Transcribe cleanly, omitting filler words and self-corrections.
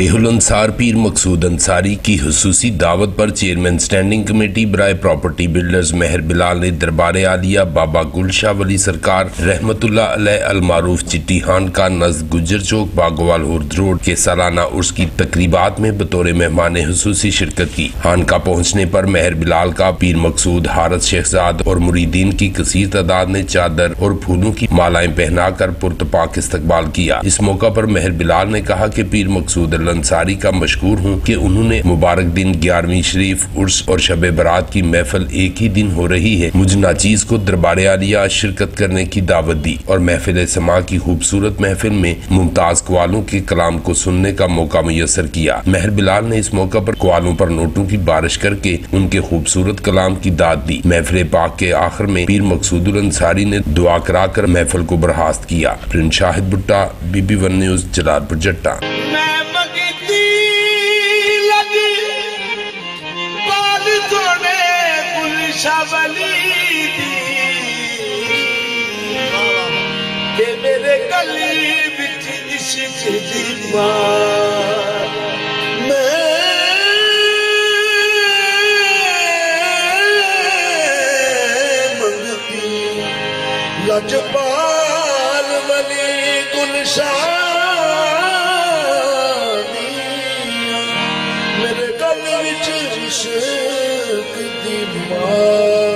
शेहुल अंसार पीर मकसूद अंसारी की हुसूसी दावत पर चेयरमैन स्टैंडिंग कमेटी बराए प्रॉपर्टी बिल्डर्स महर बिलाल ने दरबार आलिया बाबा गुलशाह वली सरकार रहमतुल्लाह अलैह अल मारूफ चिट्टी खान का नज़द गुज्जर चौक बागोवाल हुर्द रोड के सालाना उर्स की तकरीबात में बतौर मेहमान हुसूसी शिरकत की। खान का पहुँचने पर महर बिलाल का पीर मकसूद हारत शहजाद और मुरीदीन की कसीर तादाद ने चादर और फूलों की मालाएं पहनाकर पुरतपाक इस्तकबाल किया। इस मौका पर महर बिलाल ने कहा कि पीर मकसूद अंसारी का मशकूर हूँ कि उन्होंने मुबारक दिन 11वीं शरीफ उर्स और शब बरात की महफिल एक ही दिन हो रही है, मुझ नाचीज को दरबार आलिया शिरकत करने की दावत दी और महफिल समा की खूबसूरत महफिल में मुमताज कवालों के कलाम को सुनने का मौका मुयसर किया। महर बिलाल ने इस मौका पर कवालों पर नोटों की बारिश करके उनके खूबसूरत कलाम की दाद दी। महफिल पाक के आखिर में पीर मकसूद अंसारी ने दुआ कराकर महफिल को बर्खास्त किया। प्रिंस शाहिद भुट्टा, BB1 न्यूज, जलालपुर जट्टा। के मेरे गली विच इश्क दी मार मैं मंगती लजपाल वली गुलशाह मेरे गली विच इश्क दी मार।